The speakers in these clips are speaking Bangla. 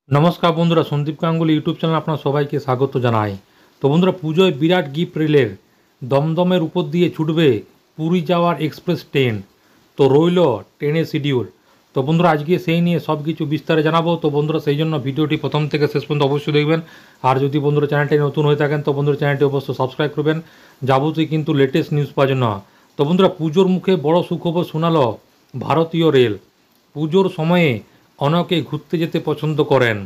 নমস্কার বন্ধুরা, সন্দীপ গাঙ্গুলি ইউটিউব চ্যানেল আপনার সবাইকে স্বাগত জানাই। তো বন্ধুরা, পুজোয় বিরাট গিফট রেলের দমদমের উপর দিয়ে ছুটবে পুরী যাওয়ার এক্সপ্রেস ট্রেন। তো রইল ট্রেনের শিডিউল। তো বন্ধুরা, আজকে সেই নিয়ে সব কিছু বিস্তারে জানাবো। তো বন্ধুরা, সেই জন্য ভিডিওটি প্রথম থেকে শেষ পর্যন্ত অবশ্যই দেখবেন। আর যদি বন্ধুরা চ্যানেলটি নতুন হয়ে থাকেন তো বন্ধুরা চ্যানেলটি অবশ্যই সাবস্ক্রাইব করবেন, যাবতীয় কিন্তু লেটেস্ট নিউজ পাওয়ার জন্য। তো বন্ধুরা, পুজোর মুখে বড় সুখবর শোনালো ভারতীয় রেল। পুজোর সময়ে অনেকে ঘুরতে যেতে পছন্দ করেন।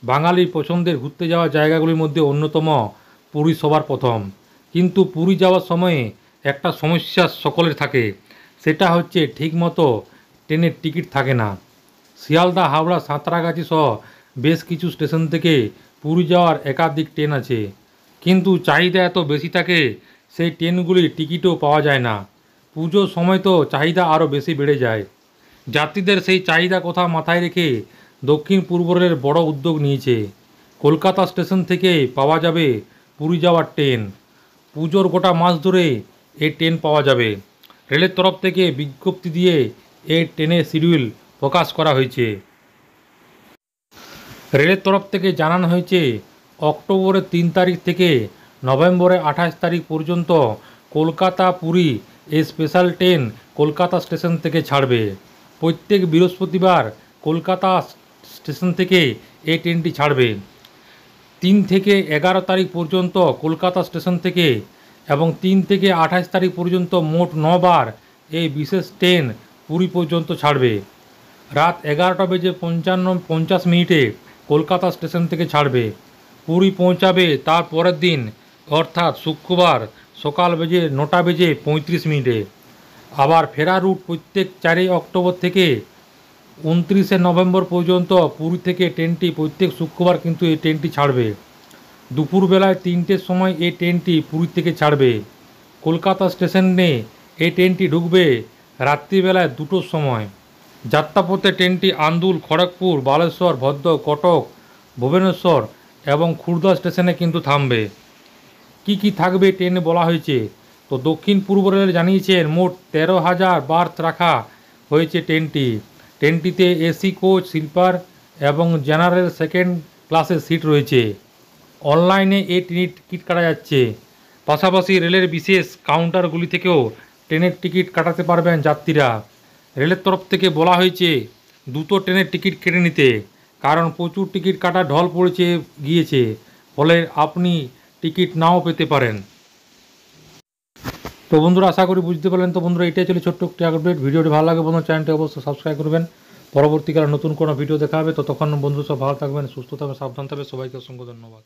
বাঙালির পছন্দের ঘুরতে যাওয়া জায়গাগুলির মধ্যে অন্যতম পুরী সবার প্রথম। কিন্তু পুরী যাওয়ার সময়ে একটা সমস্যা সকলের থাকে, সেটা হচ্ছে ঠিকমতো ট্রেনের টিকিট থাকে না। শিয়ালদা, হাওড়া, সাঁতরাগাছি সহ বেশ কিছু স্টেশন থেকে পুরী যাওয়ার একাধিক ট্রেন আছে, কিন্তু চাহিদা এত বেশি থাকে সেই ট্রেনগুলির টিকিটও পাওয়া যায় না। পুজোর সময় তো চাহিদা আরও বেশি বেড়ে যায়। যাত্রীদের সেই চাহিদা কথা মাথায় রেখে দক্ষিণ পূর্ব রেলের বড় উদ্যোগ নিয়েছে। কলকাতা স্টেশন থেকে পাওয়া যাবে পুরী যাওয়ার ট্রেন। পুজোর গোটা মাস ধরে এই ট্রেন পাওয়া যাবে। রেলের তরফ থেকে বিজ্ঞপ্তি দিয়ে এই ট্রেনের শিডিউল প্রকাশ করা হয়েছে। রেলের তরফ থেকে জানানো হয়েছে, অক্টোবরের 3 তারিখ থেকে নভেম্বরের 28 তারিখ পর্যন্ত কলকাতা পুরী এই স্পেশাল ট্রেন কলকাতা স্টেশন থেকে ছাড়বে। প্রত্যেক বৃহস্পতিবার কলকাতা স্টেশন থেকে এই ট্রেনটি ছাড়বে। 3 থেকে 11 তারিখ পর্যন্ত কলকাতা স্টেশন থেকে এবং 3 থেকে 28 তারিখ পর্যন্ত মোট 9 বার এই বিশেষ ট্রেন পুরী পর্যন্ত ছাড়বে। রাত 11টা বেজে 50 মিনিটে কলকাতা স্টেশন থেকে ছাড়বে। পুরী পৌঁছাবে তার পরের দিন অর্থাৎ শুক্রবার সকাল 9টা বেজে 35 মিনিটে। আবার ফেরা রুট প্রত্যেক 4 অক্টোবর থেকে 29 নভেম্বর পর্যন্ত পুরী থেকে ট্রেনটি প্রত্যেক শুক্রবার কিন্তু এই ট্রেনটি ছাড়বে। দুপুরবেলায় 3টের সময় এই ট্রেনটি পুরী থেকে ছাড়বে। কলকাতা স্টেশনে এই ট্রেনটি ঢুকবে রাত্রিবেলায় 2টোর সময়। যাত্রাপথে ট্রেনটি আন্দুল, খড়গপুর, বালেশ্বর, ভদ্র, কটক, ভুবনেশ্বর এবং খুর্দা স্টেশনে কিন্তু থামবে। কি থাকবে ট্রেনে বলা হয়েছে। তো দক্ষিণ পূর্ব রেল জানিয়েছেন মোট 13,000 বার্থ রাখা হয়েছে ট্রেনটিতে এসি কোচ, স্লিপার এবং জেনারেল সেকেন্ড ক্লাসের সিট রয়েছে। অনলাইনে এই ট্রেনের টিকিট কাটা যাচ্ছে। পাশাপাশি রেলের বিশেষ কাউন্টারগুলি থেকেও ট্রেনের টিকিট কাটাতে পারবেন যাত্রীরা। রেলের তরফ থেকে বলা হয়েছে দ্রুত ট্রেনের টিকিট কেটে নিতে, কারণ প্রচুর টিকিট কাটা ঢল পড়েছে গিয়েছে, ফলে আপনি টিকিট নাও পেতে পারেন। তো বন্ধুরা, আশা করি বুঝতে পারলেন। তো বন্ধুরা, এটাই ছিল ছোট্ট একটি আপডেট। ভিডিওটি ভালো লাগে বন্ধুরা চ্যানেলটি অবশ্যই সাবস্ক্রাইব করবেন। পরবর্তীকালে নতুন কোনো ভিডিও দেখা হবে। ততক্ষণ বন্ধু সব ভালো থাকবেন, সুস্থ থাকবেন, সাবধান থাকবেন। সবাইকে অসংখ্য ধন্যবাদ।